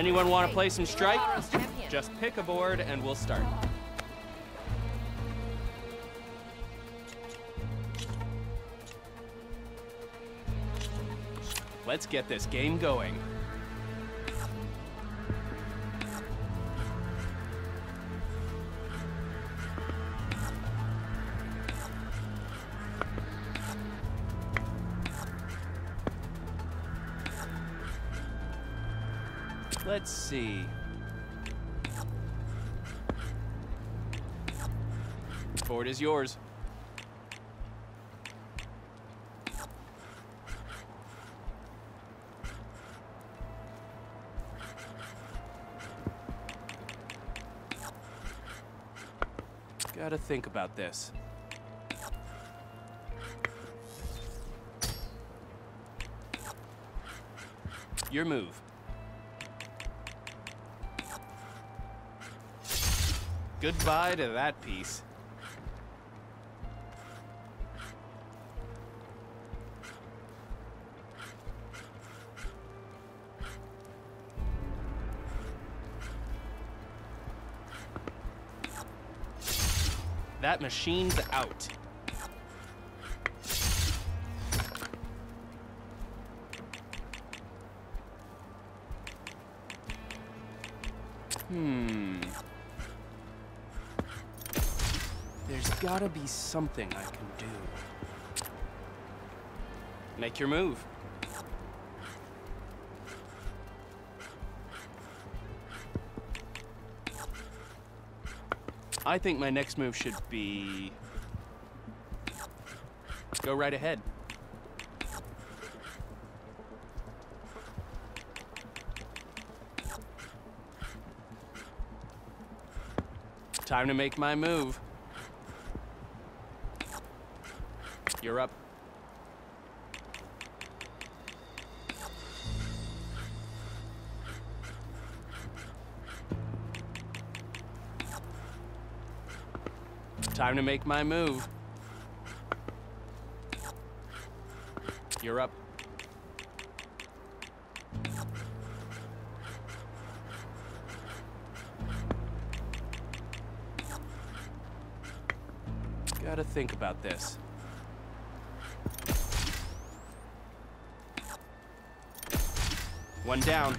Anyone want to play some Strike? Just pick a board and we'll start. Let's get this game going. Let's see. Board is yours. Gotta think about this. Your move. Goodbye to that piece. That machine's out. There's gotta be something I can do. Make your move. I think my next move should be... go right ahead. Time to make my move. You're up. Time to make my move. You're up. Gotta think about this. One down.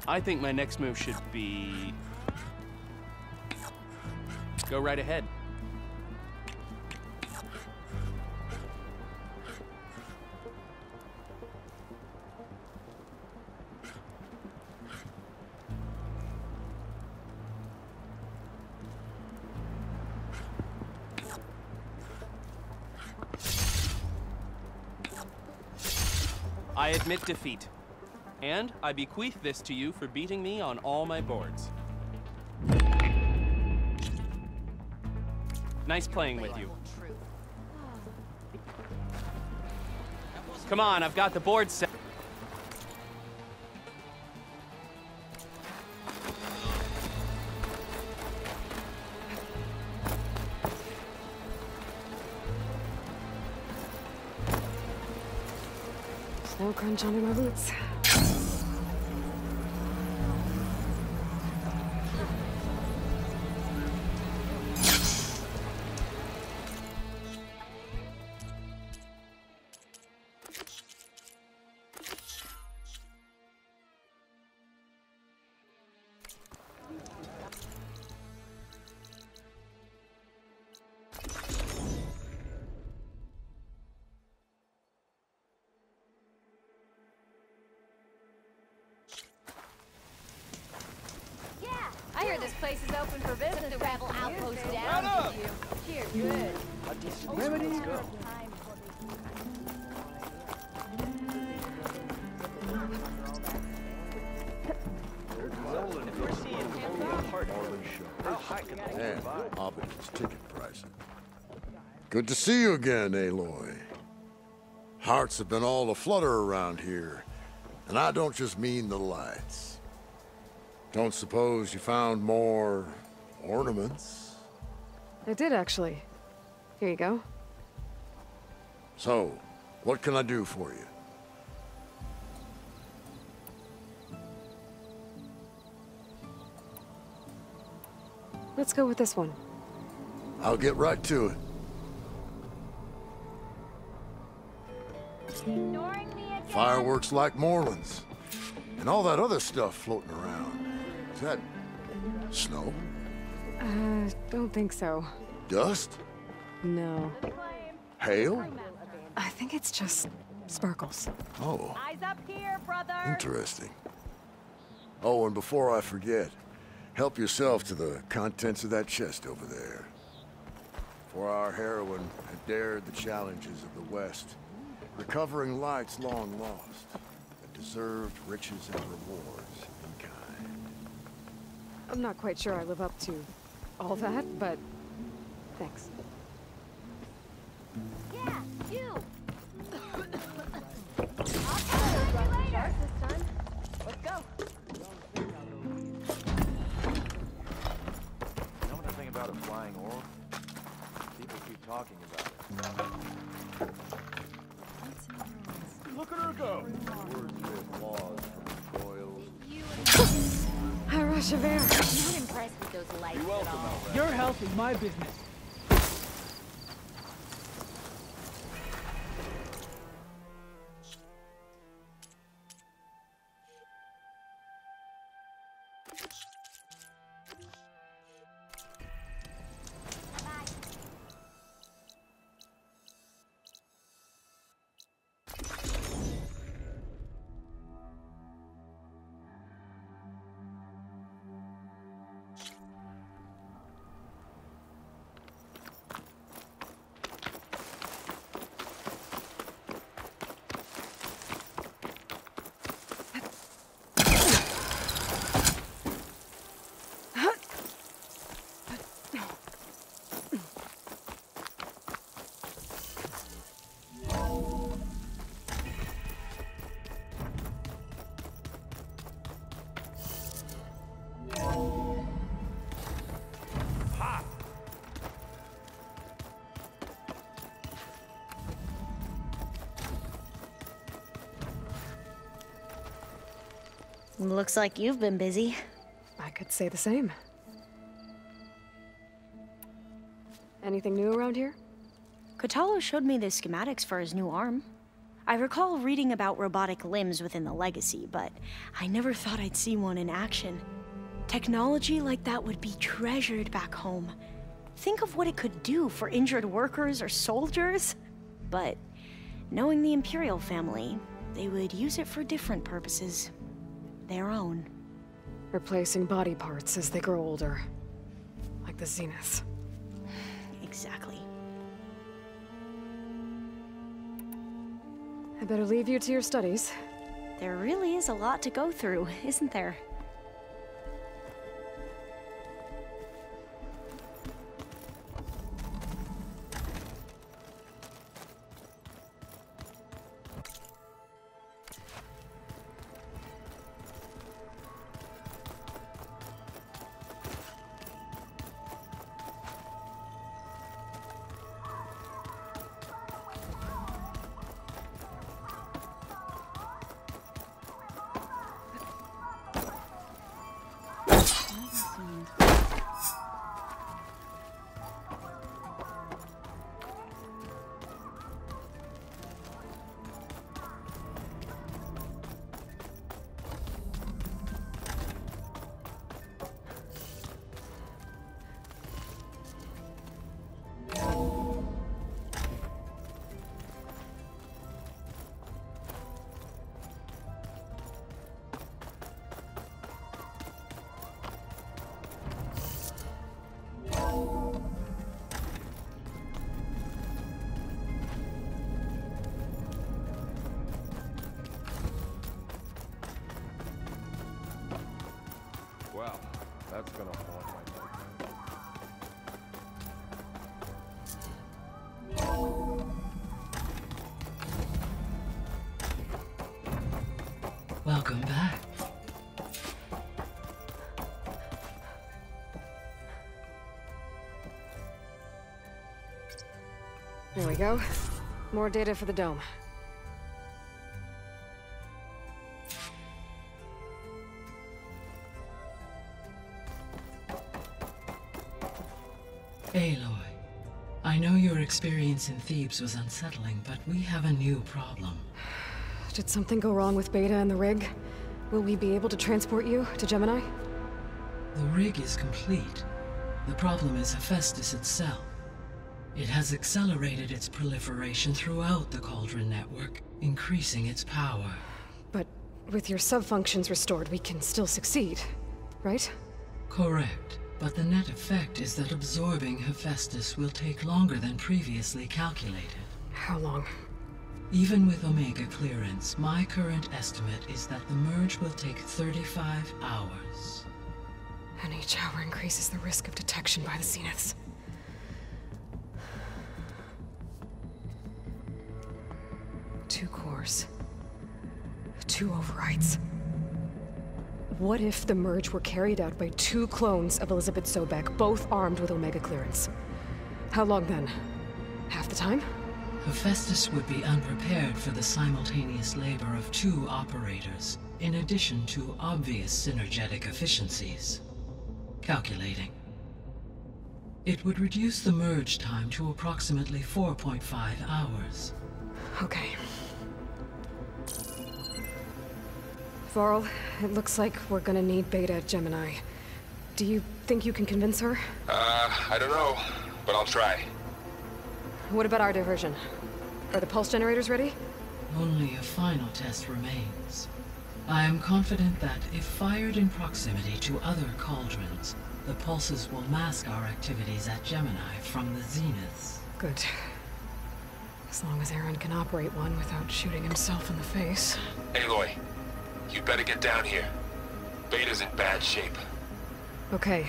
I think my next move should be... go right ahead. I admit defeat. And I bequeath this to you for beating me on all my boards. Nice playing with you. Come on, I've got the board set. Snow crunch under my boots. I hear this place is open for business. The rebel outpost down. Here, good. Let's go. And Albany's ticket pricing. Good to see you again, Aloy. Hearts have been all aflutter around here, and I don't just mean the lights. Don't suppose you found more ornaments? I did, actually. Here you go. So, what can I do for you? Let's go with this one. I'll get right to it. Ignoring me again? Fireworks like Morelands. And all that other stuff floating around. Is that snow? Don't think so. Dust? No. Hail? I think it's just sparkles. Oh, Eyes up here, brother. interesting. Oh, and before I forget, help yourself to the contents of that chest over there. For our heroine had dared the challenges of the West, recovering lights long lost, that deserved riches and rewards in kind. I'm not quite sure I live up to all that, but thanks. Yeah, you. I'll see you later. Let's go. You know what I think about a flying orb? People keep talking about it. Look at her go! Words with claws from coils. A rush of air. I'm not impressed with those lights at all. Your health is my business. Looks like you've been busy. I could say the same. Anything new around here? Kotallo showed me the schematics for his new arm. I recall reading about robotic limbs within the Legacy, but I never thought I'd see one in action. Technology like that would be treasured back home. Think of what it could do for injured workers or soldiers. But knowing the Imperial family, they would use it for different purposes. Their own. Replacing body parts as they grow older. Like the Zeniths. Exactly. I better leave you to your studies. There really is a lot to go through, isn't there? Wow, that's gonna haunt my nightmare. Welcome back. go. More data for the dome. Aloy, I know your experience in Thebes was unsettling, but we have a new problem. Did something go wrong with Beta and the rig? Will we be able to transport you to Gemini? The rig is complete. The problem is Hephaestus itself. It has accelerated its proliferation throughout the Cauldron network, increasing its power. But with your sub-functions restored, we can still succeed, right? Correct. But the net effect is that absorbing Hephaestus will take longer than previously calculated. How long? Even with Omega clearance, my current estimate is that the merge will take 35 hours. And each hour increases the risk of detection by the Zeniths. Two cores. 2 overrides. What if the merge were carried out by 2 clones of Elizabeth Sobek, both armed with Omega clearance? How long then? Half the time? Hephaestus would be unprepared for the simultaneous labor of 2 operators, in addition to obvious synergetic efficiencies. Calculating. It would reduce the merge time to approximately 4.5 hours. Okay. Varl, it looks like we're gonna need Beta at Gemini. Do you think you can convince her? I don't know, but I'll try. What about our diversion? Are the pulse generators ready? Only a final test remains. I am confident that if fired in proximity to other cauldrons, the pulses will mask our activities at Gemini from the Zeniths. Good. As long as Aaron can operate one without shooting himself in the face. Aloy, you better get down here. Beta's in bad shape. Okay.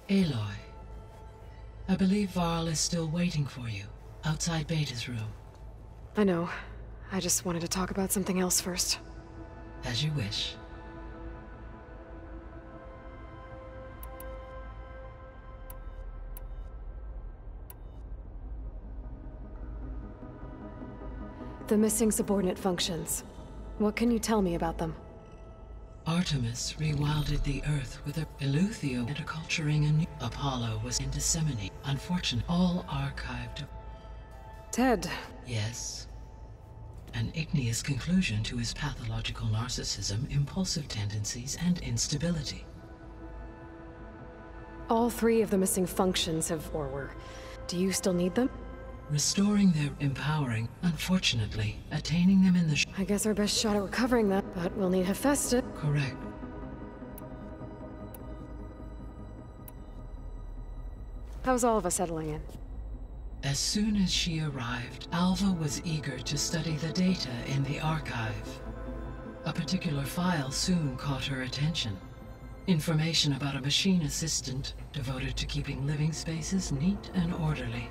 Aloy, I believe Varl is still waiting for you, outside Beta's room. I know. I just wanted to talk about something else first. As you wish. The missing subordinate functions. What can you tell me about them? Artemis rewilded the Earth with a Eleuther and acculturating a new Apollo was in disseminate. Unfortunate. All archived. Ted. Yes. An igneous conclusion to his pathological narcissism, impulsive tendencies, and instability. All 3 of the missing functions have or were. Do you still need them? Restoring their empowering, unfortunately, attaining them in the I guess our best shot at recovering them, but we'll need Hephaestus. Correct. How's all of us settling in? As soon as she arrived, Alva was eager to study the data in the archive. A particular file soon caught her attention. Information about a machine assistant devoted to keeping living spaces neat and orderly.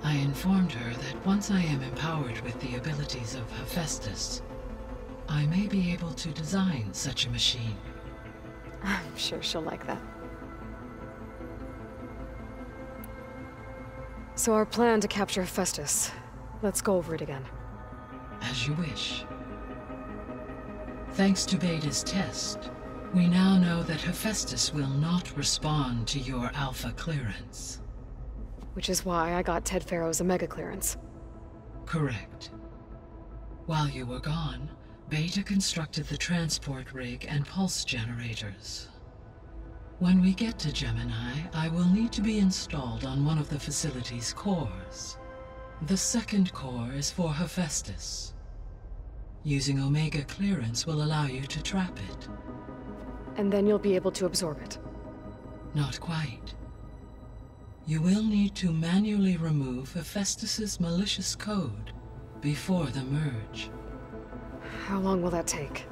I informed her that once I am empowered with the abilities of Hephaestus, I may be able to design such a machine. I'm sure she'll like that. So our plan to capture Hephaestus. Let's go over it again. As you wish. Thanks to Beta's test, we now know that Hephaestus will not respond to your Alpha clearance. Which is why I got Ted Farrow's Omega clearance. Correct. While you were gone, Beta constructed the transport rig and pulse generators. When we get to Gemini, I will need to be installed on one of the facility's cores. The second core is for Hephaestus. Using Omega clearance will allow you to trap it. And then you'll be able to absorb it. Not quite. You will need to manually remove Hephaestus's malicious code before the merge. How long will that take?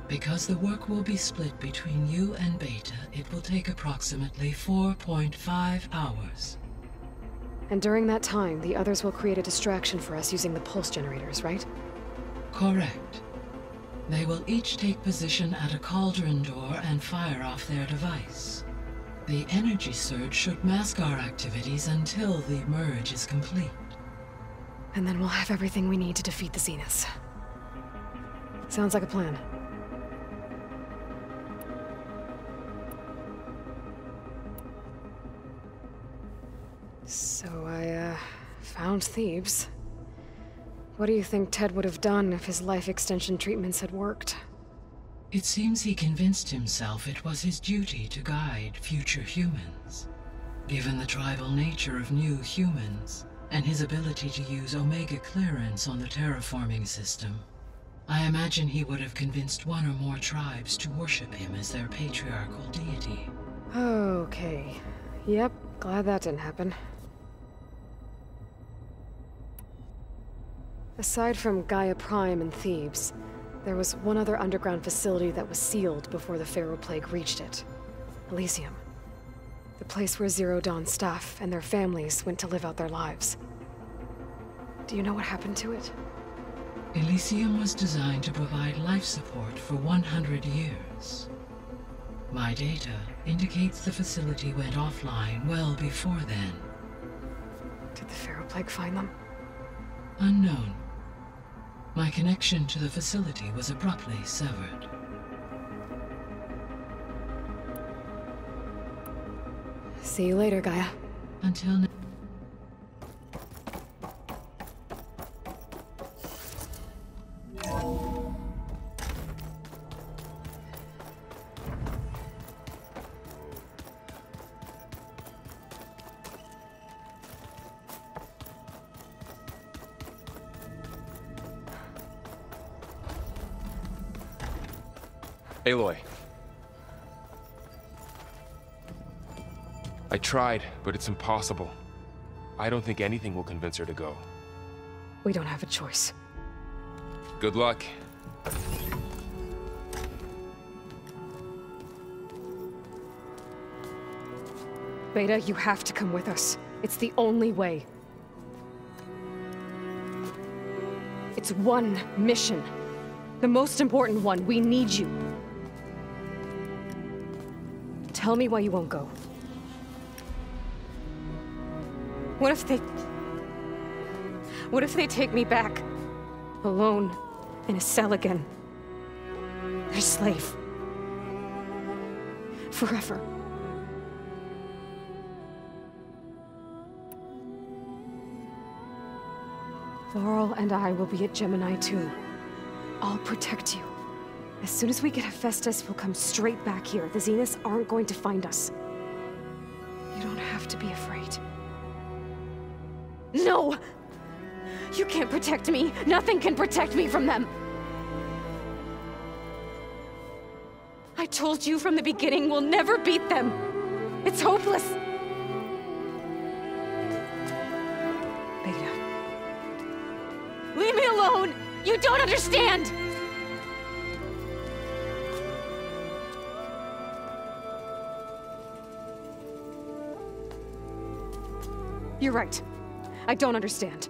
Because the work will be split between you and Beta, it will take approximately 4.5 hours. And during that time, the others will create a distraction for us using the pulse generators, right? Correct. They will each take position at a cauldron door and fire off their device. The energy surge should mask our activities until the merge is complete. And then we'll have everything we need to defeat the Zeniths. Sounds like a plan. So I, found Thebes. What do you think Ted would have done if his life extension treatments had worked? It seems he convinced himself it was his duty to guide future humans. Given the tribal nature of new humans, and his ability to use Omega clearance on the terraforming system, I imagine he would have convinced one or more tribes to worship him as their patriarchal deity. Okay. Yep, glad that didn't happen. Aside from Gaia Prime and Thebes, there was one other underground facility that was sealed before the Pharaoh Plague reached it. Elysium. The place where Zero Dawn staff and their families went to live out their lives. Do you know what happened to it? Elysium was designed to provide life support for 100 years. My data indicates the facility went offline well before then. Did the Pharaoh Plague find them? Unknown. My connection to the facility was abruptly severed. See you later, Gaia. Until now. Aloy. I tried, but it's impossible. I don't think anything will convince her to go. We don't have a choice. Good luck. Beta, you have to come with us. It's the only way. It's one mission. The most important one. We need you. Tell me why you won't go. What if they take me back? Alone, in a cell again. Their slave. Forever. Laurel and I will be at Gemini too. I'll protect you. As soon as we get Hephaestus, we'll come straight back here. The Zeniths aren't going to find us. You don't have to be afraid. No! You can't protect me. Nothing can protect me from them. I told you from the beginning we'll never beat them. It's hopeless. Beta. Leave me alone! You don't understand! You're right. I don't understand.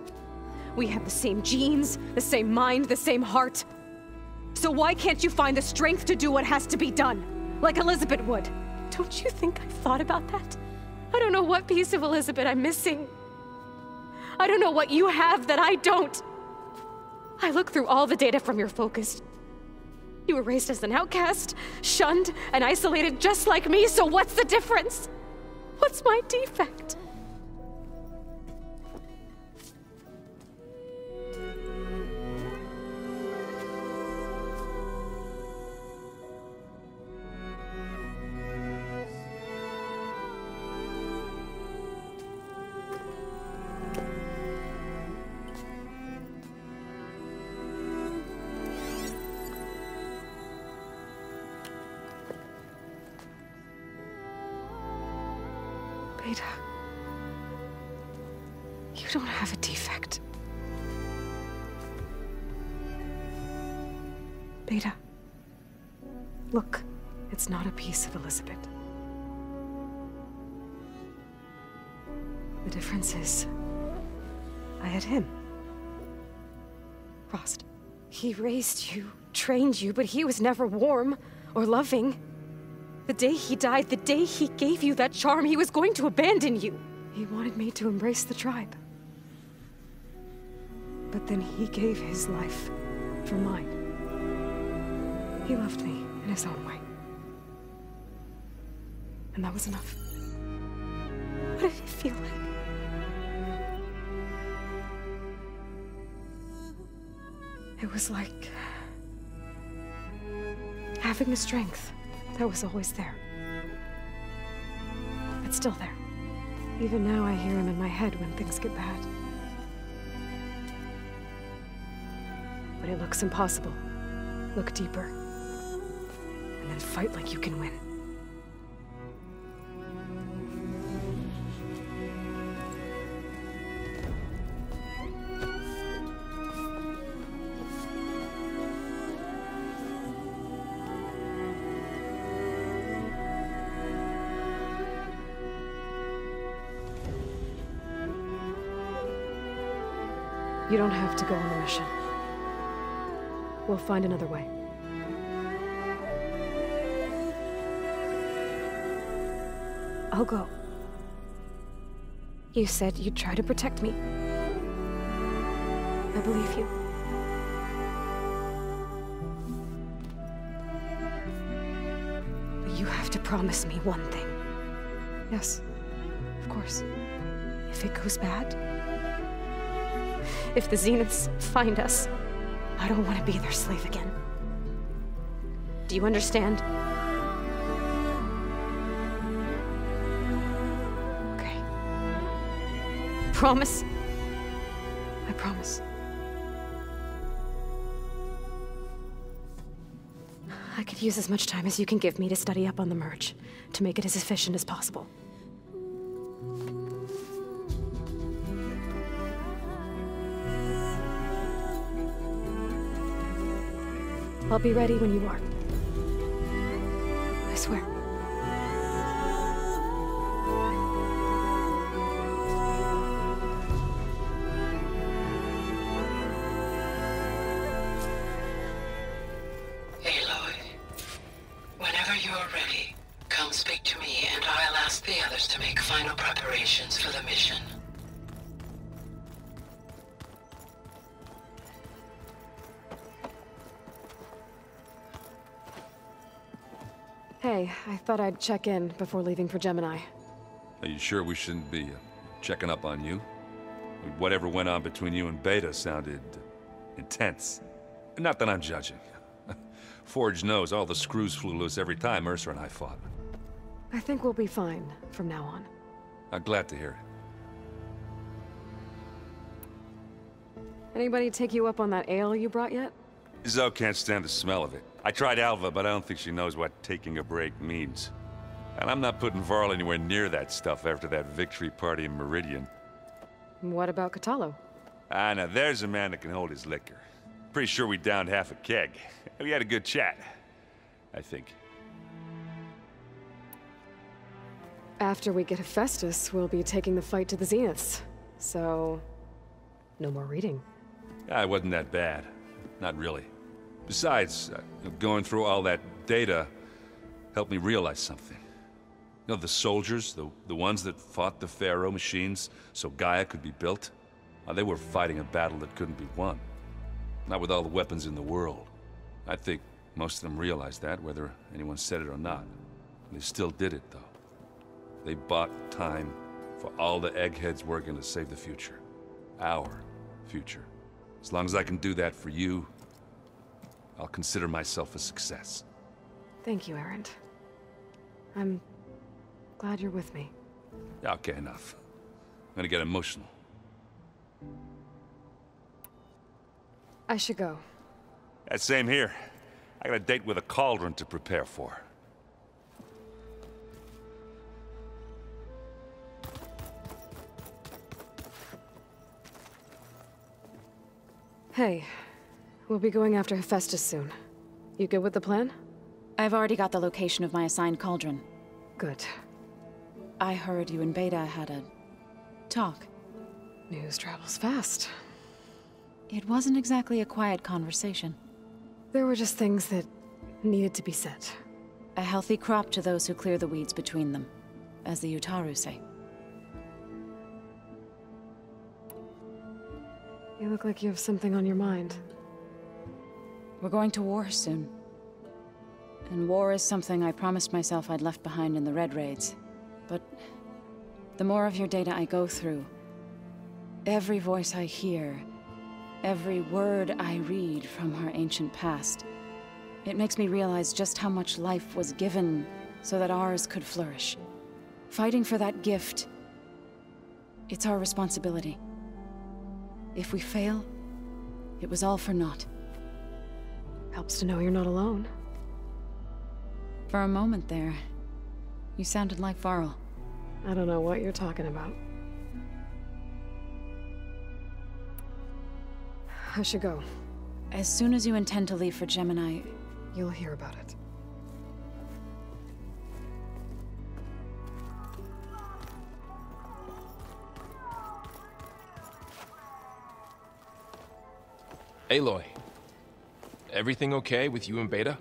We have the same genes, the same mind, the same heart. So why can't you find the strength to do what has to be done? Like Elizabeth would. Don't you think I've thought about that? I don't know what piece of Elizabeth I'm missing. I don't know what you have that I don't. I look through all the data from your focus. You were raised as an outcast, shunned, and isolated just like me, so what's the difference? What's my defect? Beta, you don't have a defect. Beta, look, it's not a piece of Elizabeth. The difference is, I had him. Rost. He raised you, trained you, but he was never warm or loving. The day he died, the day he gave you that charm, he was going to abandon you. He wanted me to embrace the tribe. But then he gave his life for mine. He loved me in his own way. And that was enough. What did it feel like? It was like having a strength that was always there. It's still there. Even now I hear him in my head when things get bad. But it looks impossible. Look deeper. And then fight like you can win. You don't have to go on the mission. We'll find another way. I'll go. You said you'd try to protect me. I believe you. But you have to promise me one thing. Yes, of course. If it goes bad, if the Zeniths find us, I don't want to be their slave again. Do you understand? Okay. Promise? I promise. I could use as much time as you can give me to study up on the merge, to make it as efficient as possible. I'll be ready when you are. I swear. Aloy, whenever you're ready, come speak to me and I'll ask the others to make final preparations for the mission. Hey, I thought I'd check in before leaving for Gemini. Are you sure we shouldn't be checking up on you? Whatever went on between you and Beta sounded intense. Not that I'm judging. Forge knows all the screws flew loose every time Mercer and I fought. I think we'll be fine from now on. I'm glad to hear it. Anybody take you up on that ale you brought yet? Zoe can't stand the smell of it. I tried Alva, but I don't think she knows what taking a break means. And I'm not putting Varl anywhere near that stuff after that victory party in Meridian. What about Catalo? Ah, now there's a man that can hold his liquor. Pretty sure we downed half a keg. We had a good chat, I think. After we get Hephaestus, we'll be taking the fight to the Zeniths. So, no more reading. Ah, it wasn't that bad. Not really. Besides, going through all that data helped me realize something. You know, the soldiers, the ones that fought the Pharaoh machines so Gaia could be built, they were fighting a battle that couldn't be won. Not with all the weapons in the world. I think most of them realized that, whether anyone said it or not. They still did it, though. They bought time for all the eggheads working to save the future. Our future. As long as I can do that for you, I'll consider myself a success. Thank you, Erend. I'm glad you're with me. Okay, enough. I'm gonna get emotional. I should go. That same here. I got a date with a cauldron to prepare for. Hey, we'll be going after Hephaestus soon. You good with the plan? I've already got the location of my assigned cauldron. Good. I heard you and Beta had a talk. News travels fast. It wasn't exactly a quiet conversation. There were just things that needed to be said. A healthy crop to those who clear the weeds between them, as the Utaru say. You look like you have something on your mind. We're going to war soon. And war is something I promised myself I'd left behind in the Red Raids. But the more of your data I go through, every voice I hear, every word I read from our ancient past, it makes me realize just how much life was given so that ours could flourish. Fighting for that gift, it's our responsibility. If we fail, it was all for naught. Helps to know you're not alone. For a moment there, you sounded like Varl. I don't know what you're talking about. I should go. As soon as you intend to leave for Gemini, you'll hear about it. Aloy, everything okay with you and Beta?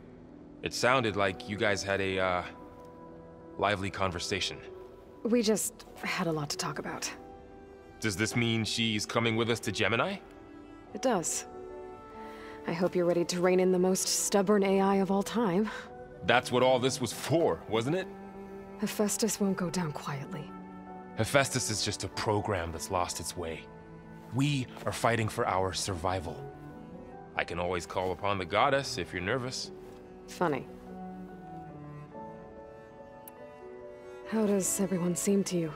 It sounded like you guys had a, lively conversation. We just had a lot to talk about. Does this mean she's coming with us to Gemini? It does. I hope you're ready to rein in the most stubborn AI of all time. That's what all this was for, wasn't it? Hephaestus won't go down quietly. Hephaestus is just a program that's lost its way. We are fighting for our survival. I can always call upon the goddess if you're nervous. Funny. How does everyone seem to you?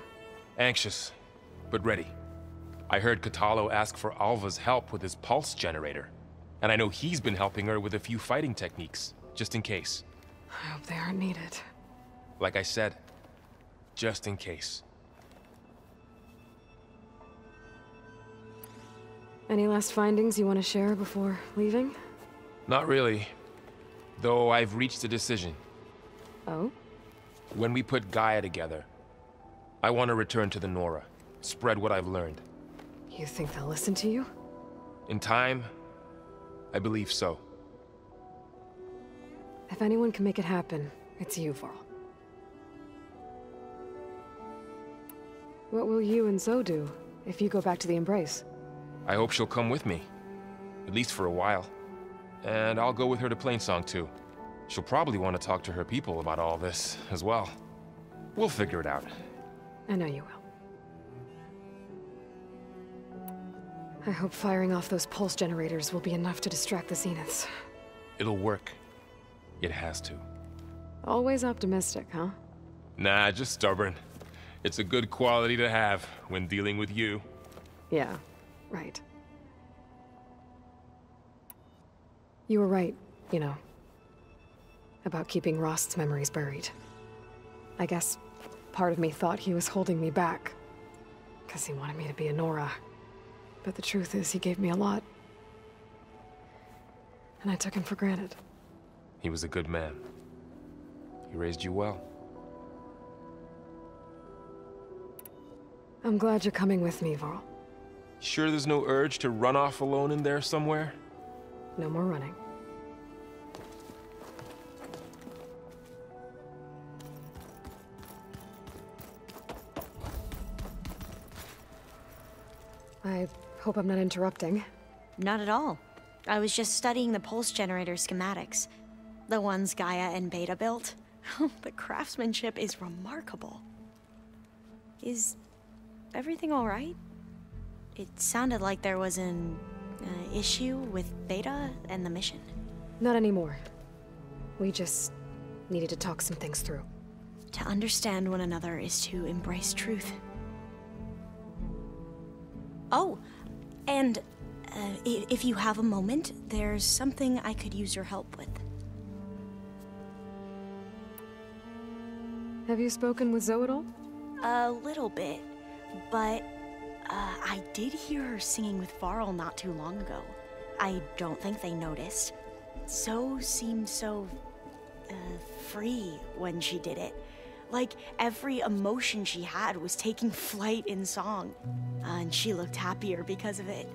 Anxious, but ready. I heard Katalo ask for Alva's help with his pulse generator. And I know he's been helping her with a few fighting techniques, just in case. I hope they aren't needed. Like I said, just in case. Any last findings you want to share before leaving? Not really. Though I've reached a decision. Oh? When we put Gaia together, I want to return to the Nora. Spread what I've learned. You think they'll listen to you? In time, I believe so. If anyone can make it happen, it's you, Varl. What will you and Zoe do if you go back to the Embrace? I hope she'll come with me. At least for a while. And I'll go with her to Plainsong too. She'll probably want to talk to her people about all this as well. We'll figure it out. I know you will. I hope firing off those pulse generators will be enough to distract the Zeniths. It'll work. It has to. Always optimistic, huh? Nah, just stubborn. It's a good quality to have when dealing with you. Yeah, right. You were right, you know, about keeping Rost's memories buried. I guess part of me thought he was holding me back, because he wanted me to be a Nora. But the truth is, he gave me a lot. And I took him for granted. He was a good man. He raised you well. I'm glad you're coming with me, Varl. Sure there's no urge to run off alone in there somewhere? No more running. I hope I'm not interrupting. Not at all. I was just studying the pulse generator schematics. The ones Gaia and Beta built. The craftsmanship is remarkable. Is everything all right? It sounded like there was an issue with Beta and the mission. Not anymore. We just needed to talk some things through. To understand one another is to embrace truth. Oh, and if you have a moment, there's something I could use your help with. Have you spoken with Zoe at all? A little bit, but I did hear her singing with Varl not too long ago. I don't think they noticed. Zoe seemed so free when she did it. Like every emotion she had was taking flight in song. And she looked happier because of it.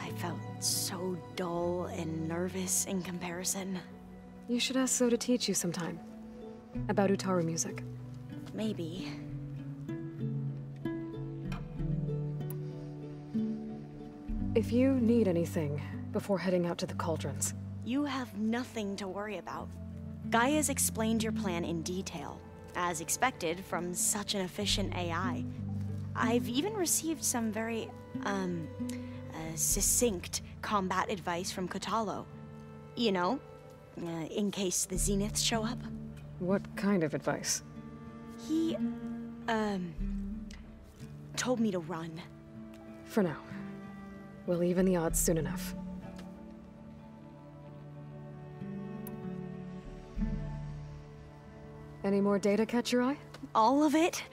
I felt so dull and nervous in comparison. You should ask So to teach you sometime. About Utaru music. Maybe. If you need anything before heading out to the cauldrons. You have nothing to worry about. Gaia's explained your plan in detail, as expected from such an efficient AI. I've even received some very, succinct combat advice from Kotalo. You know, in case the Zeniths show up. What kind of advice? He, told me to run. For now. We'll even the odds soon enough. Any more data catch your eye? All of it?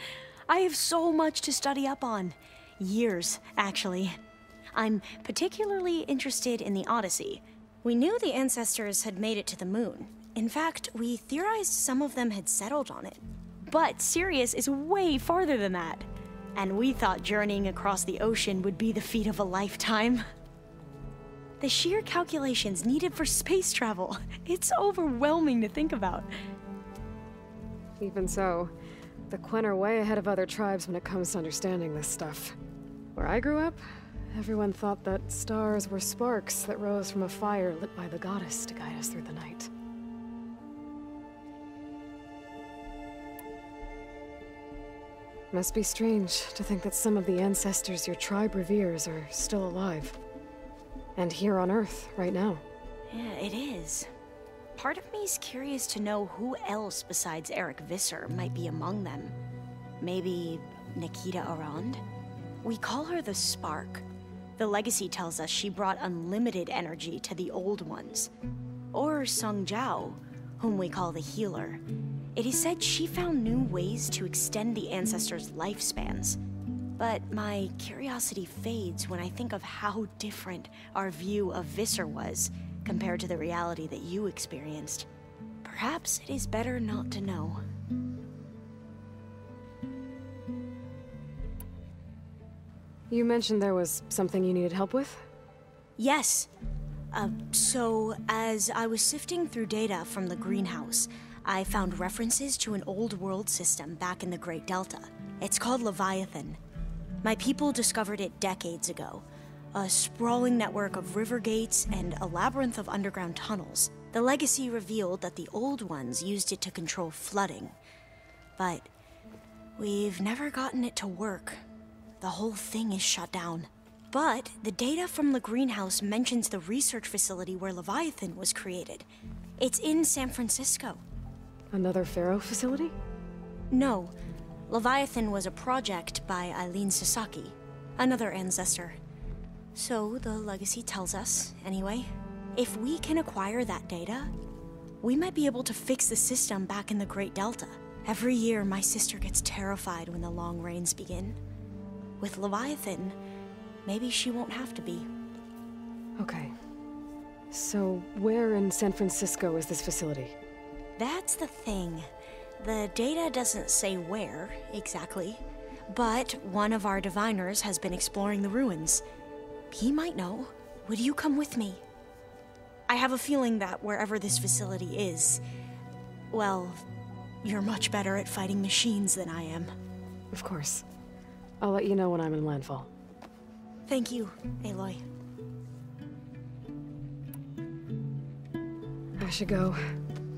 I have so much to study up on. Years, actually. I'm particularly interested in the Odyssey. We knew the ancestors had made it to the moon. In fact, we theorized some of them had settled on it. But Sirius is way farther than that. And we thought journeying across the ocean would be the feat of a lifetime. The sheer calculations needed for space travel, it's overwhelming to think about. Even so, the Quen are way ahead of other tribes when it comes to understanding this stuff. Where I grew up, everyone thought that stars were sparks that rose from a fire lit by the goddess to guide us through the night. Must be strange to think that some of the ancestors your tribe reveres are still alive. And here on Earth, right now. Yeah, it is. Part of me's curious to know who else besides Eric Visser might be among them. Maybe Nikita Arand? We call her the Spark. The legacy tells us she brought unlimited energy to the old ones. Or Sung Jiao, whom we call the Healer. It is said she found new ways to extend the ancestors' lifespans. But my curiosity fades when I think of how different our view of Visser was compared to the reality that you experienced. Perhaps it is better not to know. You mentioned there was something you needed help with? Yes. So, as I was sifting through data from the greenhouse, I found references to an old world system back in the Great Delta. It's called Leviathan. My people discovered it decades ago. A sprawling network of river gates and a labyrinth of underground tunnels. The legacy revealed that the old ones used it to control flooding. But we've never gotten it to work. The whole thing is shut down. But the data from the greenhouse mentions the research facility where Leviathan was created. It's in San Francisco. Another Pharaoh facility? No. Leviathan was a project by Eileen Sasaki, another ancestor. So the legacy tells us, anyway. If we can acquire that data, we might be able to fix the system back in the Great Delta. Every year, my sister gets terrified when the long rains begin. With Leviathan, maybe she won't have to be. Okay. So, where in San Francisco is this facility? That's the thing. The data doesn't say where, exactly. But one of our diviners has been exploring the ruins. He might know. Would you come with me? I have a feeling that wherever this facility is, well, you're much better at fighting machines than I am. Of course. I'll let you know when I'm in landfall. Thank you, Aloy. I should go.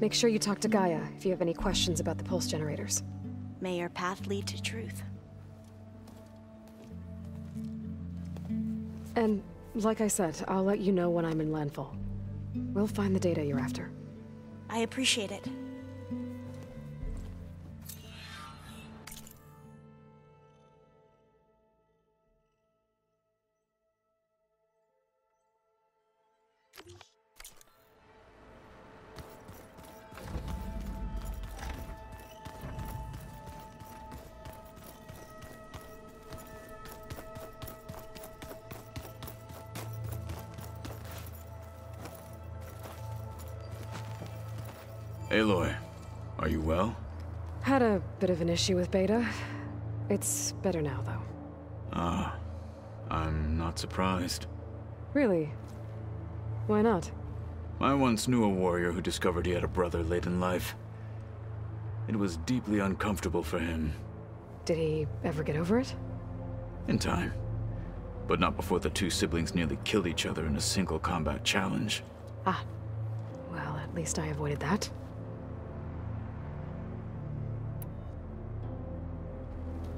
Make sure you talk to Gaia if you have any questions about the pulse generators. May your path lead to truth. And, like I said, I'll let you know when I'm in landfall. We'll find the data you're after. I appreciate it. Aloy, are you well? Had a bit of an issue with Beta. It's better now, though. Ah, I'm not surprised. Really? Why not? I once knew a warrior who discovered he had a brother late in life. It was deeply uncomfortable for him. Did he ever get over it? In time. But not before the two siblings nearly killed each other in a single combat challenge. Ah. Well, at least I avoided that.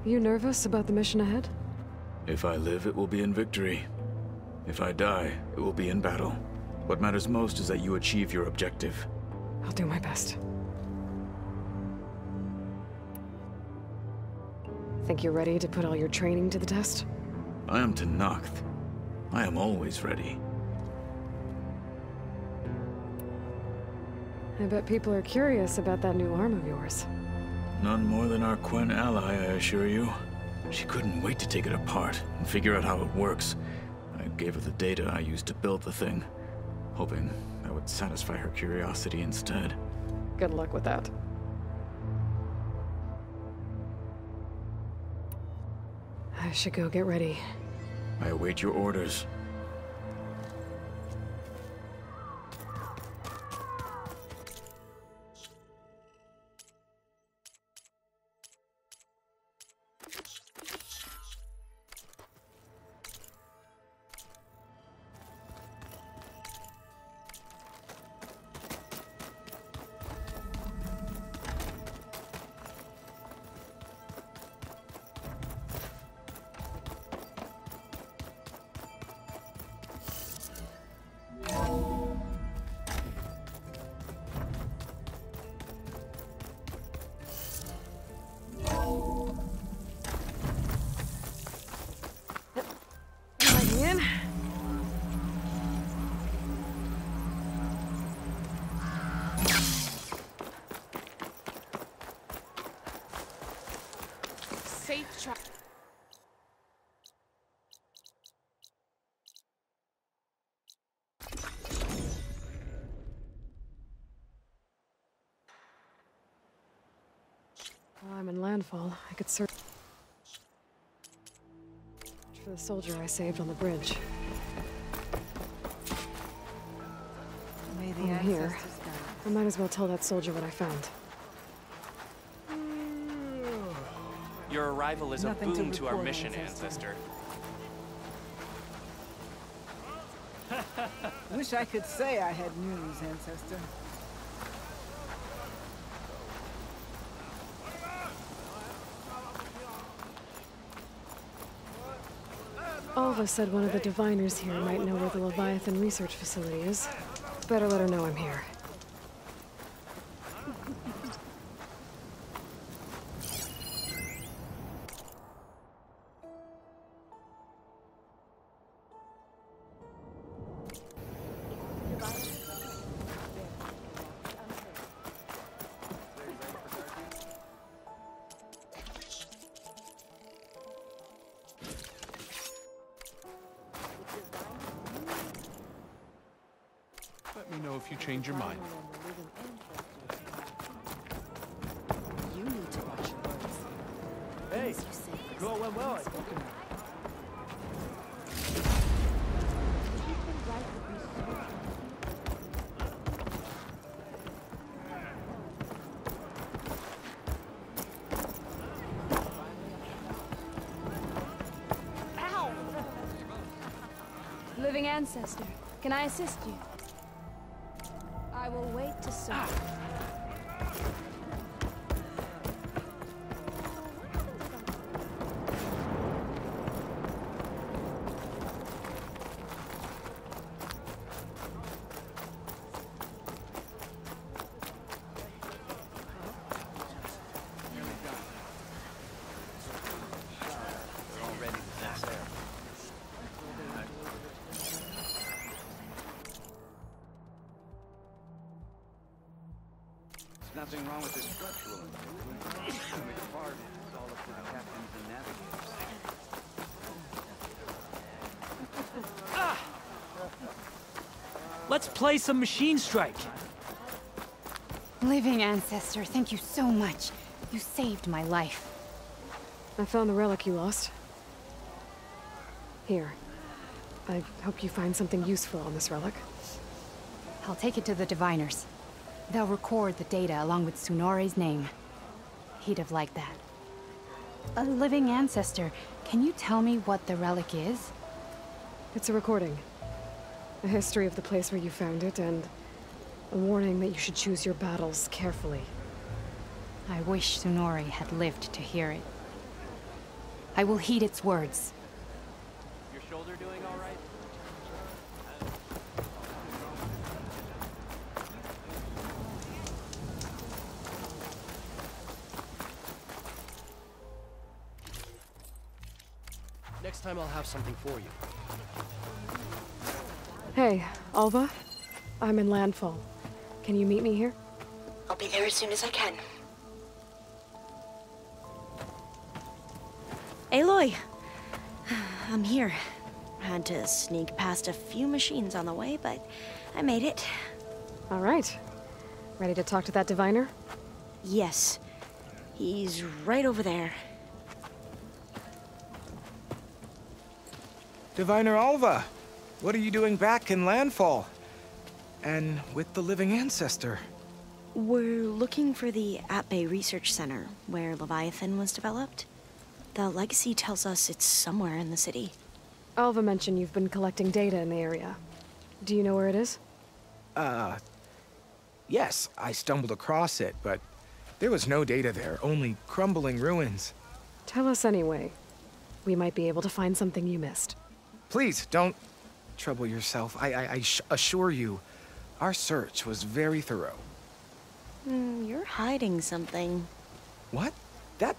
You nervous about the mission ahead? If I live, it will be in victory. If I die, it will be in battle. What matters most is that you achieve your objective. I'll do my best. Think you're ready to put all your training to the test? I am Tenakth. I am always ready. I bet people are curious about that new arm of yours. None more than our Quen ally, I assure you. She couldn't wait to take it apart and figure out how it works. I gave her the data I used to build the thing, hoping that would satisfy her curiosity instead. Good luck with that. I should go get ready. I await your orders. While I'm in landfall, I could search for the soldier I saved on the bridge. While I'm here, I might as well tell that soldier what I found. Your arrival is a boon to our mission, Ancestor. Wish I could say I had news, Ancestor. Alva said one of the diviners here might know where the Leviathan research facility is. Better let her know I'm here. Let me know if you change your mind. You need to watch your words. Hey, Things you say go went well. Ow! Living Ancestor, can I assist you? I will wait to serve. Nothing wrong with this structural improvement. Part is all up to the captains and navigators. Let's play some Machine Strike. Living Ancestor, thank you so much. You saved my life. I found the relic you lost. Here. I hope you find something useful on this relic. I'll take it to the diviners. They'll record the data along with Tsunore's name. He'd have liked that. A living ancestor, can you tell me what the relic is? It's a recording. A history of the place where you found it, and a warning that you should choose your battles carefully. I wish Tsunore had lived to hear it. I will heed its words. Your shoulder doing all right? Next time I'll have something for you. Hey, Alva. I'm in Landfall. Can you meet me here? I'll be there as soon as I can. Aloy! I'm here. Had to sneak past a few machines on the way, but I made it. All right. Ready to talk to that diviner? Yes. He's right over there. Diviner Alva, what are you doing back in Landfall? And with the living ancestor? We're looking for the At-Bay Research Center, where Leviathan was developed. The legacy tells us it's somewhere in the city. Alva mentioned you've been collecting data in the area. Do you know where it is? Yes, I stumbled across it, but there was no data there, only crumbling ruins. Tell us anyway. We might be able to find something you missed. Please, don't trouble yourself. I assure you, our search was very thorough. You're hiding something. What? That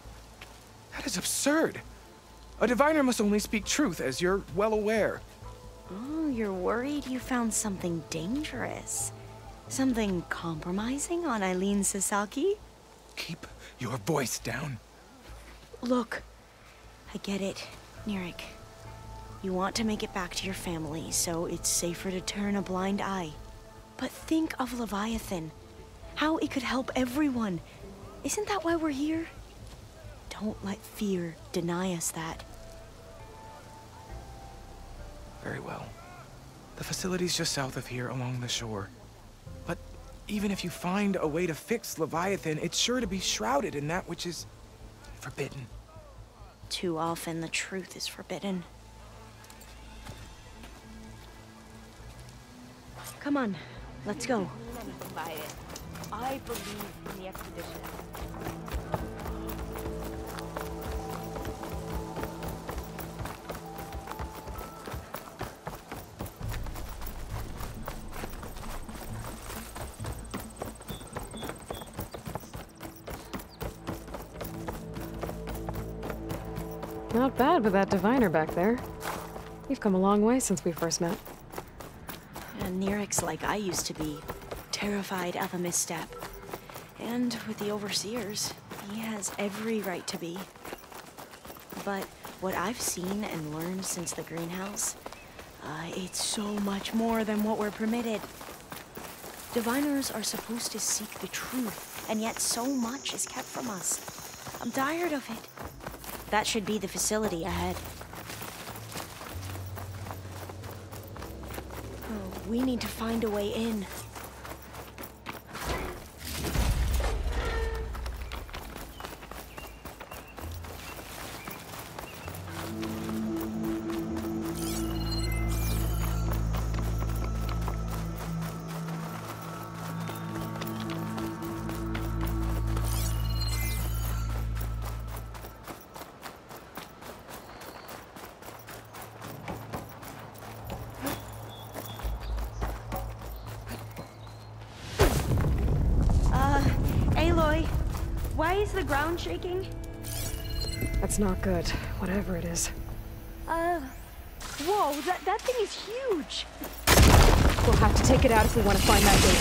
is absurd. A diviner must only speak truth, as you're well aware. Oh, you're worried you found something dangerous? Something compromising on Eileen Sasaki? Keep your voice down. Look, I get it, Nirik. You want to make it back to your family, so it's safer to turn a blind eye. But think of Leviathan. How it could help everyone. Isn't that why we're here? Don't let fear deny us that. Very well. The facility's just south of here, along the shore. But even if you find a way to fix Leviathan, it's sure to be shrouded in that which is forbidden. Too often the truth is forbidden. Come on, let's go. I believe in the expedition. Not bad with that diviner back there. You've come a long way since we first met. And Nirik's like I used to be, terrified of a misstep. And with the Overseers, he has every right to be. But what I've seen and learned since the greenhouse, it's so much more than what we're permitted. Diviners are supposed to seek the truth, and yet so much is kept from us. I'm tired of it. That should be the facility ahead. Oh, we need to find a way in. Aloy, why is the ground shaking? That's not good, whatever it is. Whoa, that thing is huge! We'll have to take it out if we want to find that data.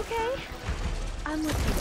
Okay. I'm with you.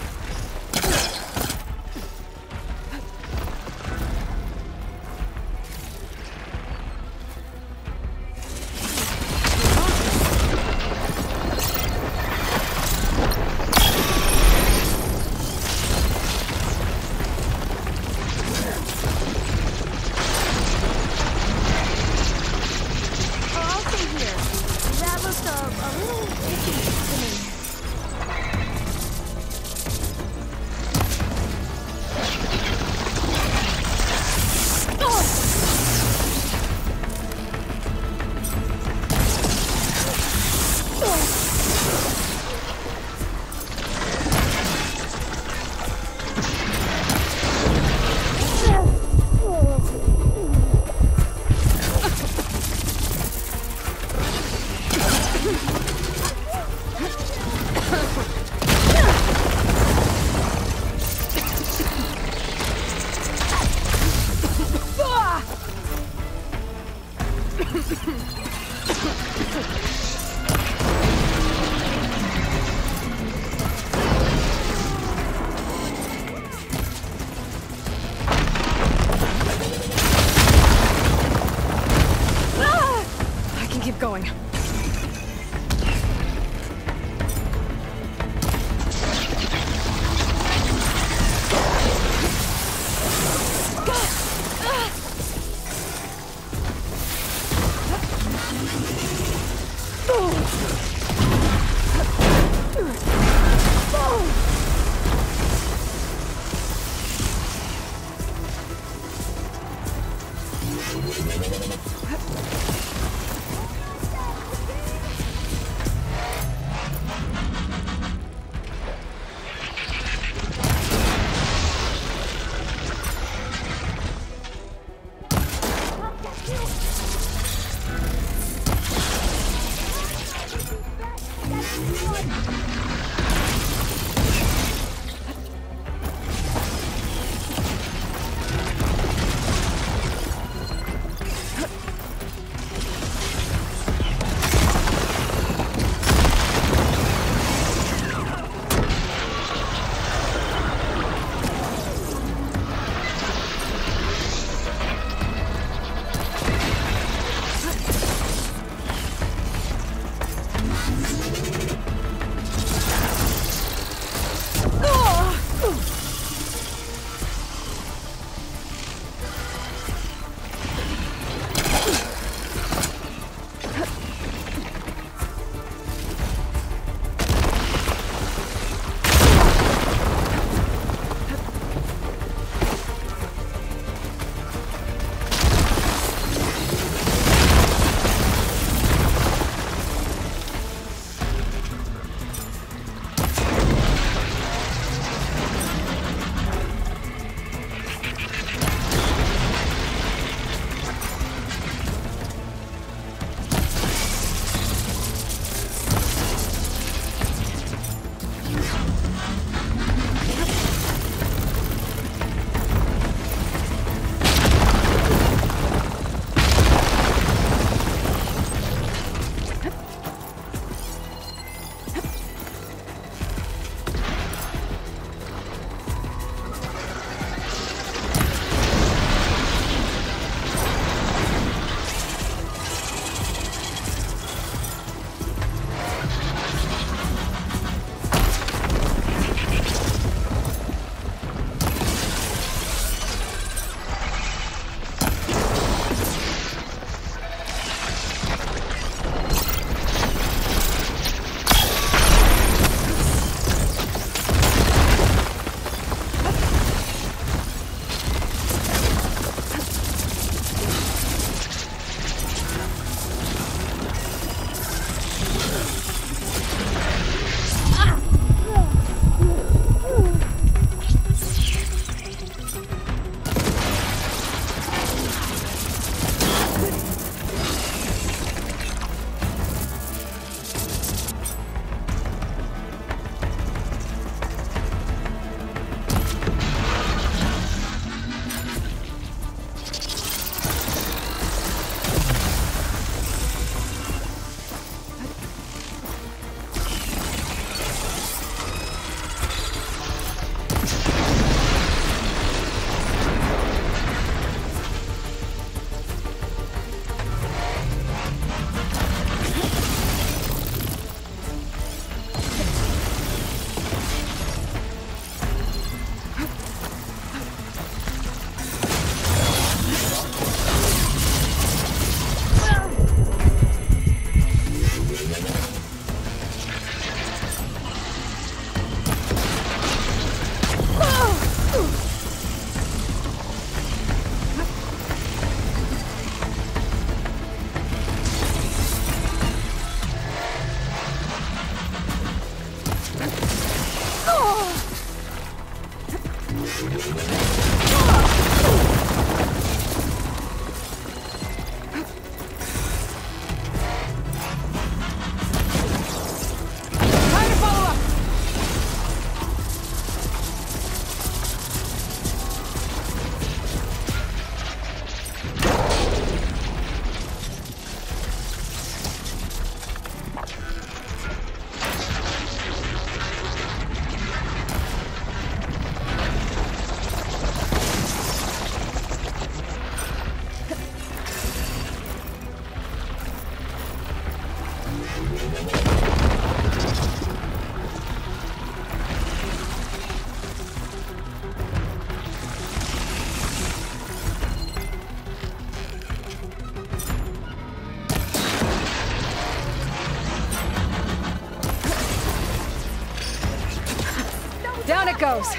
Down it goes.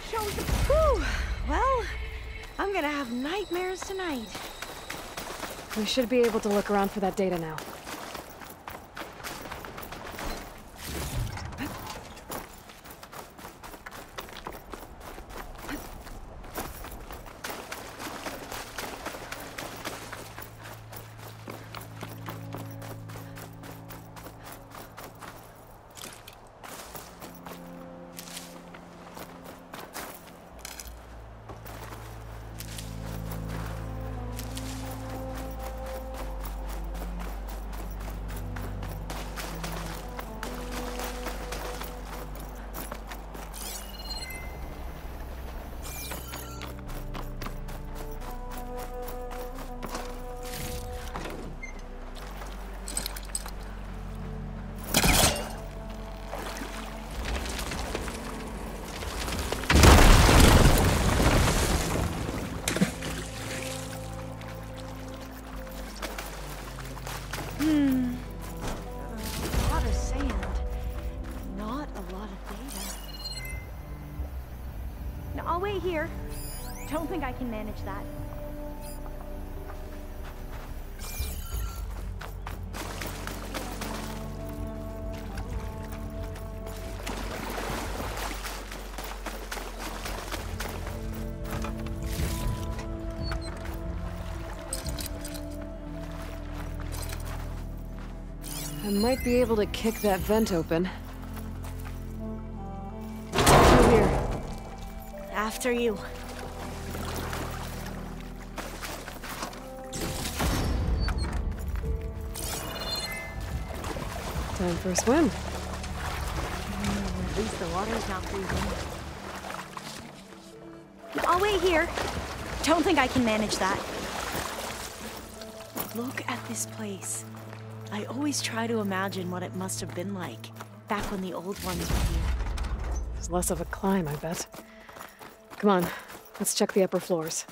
Whew. Well, I'm gonna have nightmares tonight. We should be able to look around for that data now. A lot of sand. Not a lot of data. No, I'll wait here. Don't think I can manage that. I might be able to kick that vent open. Through here. After you. Time for a swim. At least the water's not freezing. I'll wait here. Don't think I can manage that. Look at this place. I always try to imagine what it must have been like back when the old ones were here. It's less of a climb, I bet. Come on, let's check the upper floors.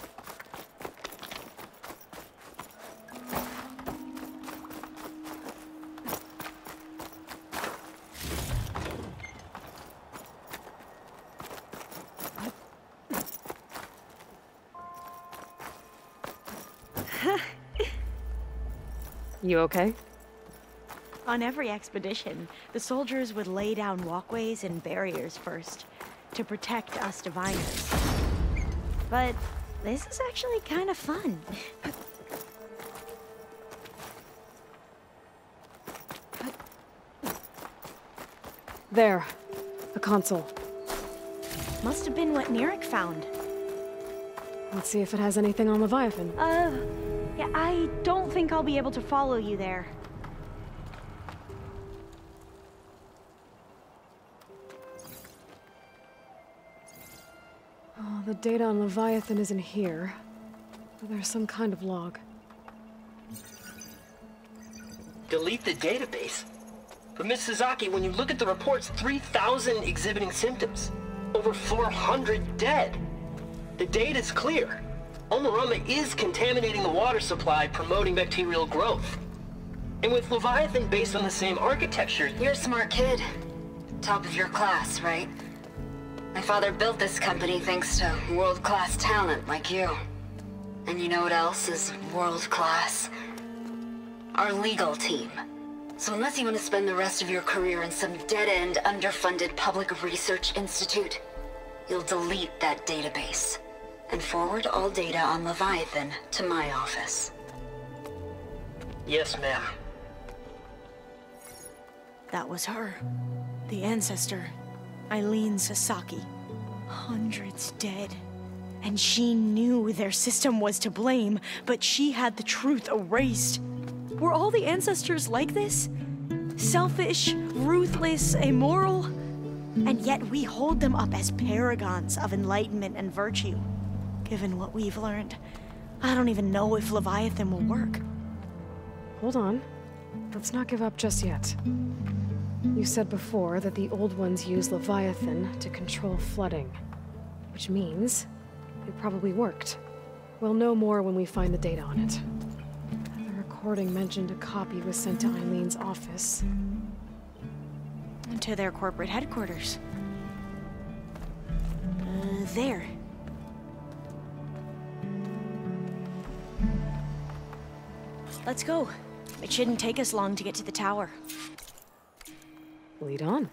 You okay? On every expedition, the soldiers would lay down walkways and barriers first to protect us diviners. But this is actually kind of fun. There, a console. Must have been what Neric found. Let's see if it has anything on Leviathan. Yeah, I don't think I'll be able to follow you there. Oh, the data on Leviathan isn't here. But there's some kind of log. Delete the database? But Miss Sasaki, when you look at the reports, 3,000 exhibiting symptoms. Over 400 dead. The data's clear. Omarama is contaminating the water supply, promoting bacterial growth. And with Leviathan based on the same architecture... You're a smart kid. Top of your class, right? My father built this company thanks to world-class talent like you. And you know what else is world-class? Our legal team. So unless you want to spend the rest of your career in some dead-end, underfunded public research institute, you'll delete that database and forward all data on Leviathan to my office. Yes, ma'am. That was her. The ancestor, Eileen Sasaki. Hundreds dead. And she knew their system was to blame, but she had the truth erased. Were all the ancestors like this? Selfish, ruthless, immoral? And yet we hold them up as paragons of enlightenment and virtue. Given what we've learned, I don't even know if Leviathan will work. Hold on. Let's not give up just yet. You said before that the old ones use Leviathan to control flooding. Which means it probably worked. We'll know more when we find the data on it. The recording mentioned a copy was sent to Eileen's office. To their corporate headquarters. There. Let's go. It shouldn't take us long to get to the tower. Lead on.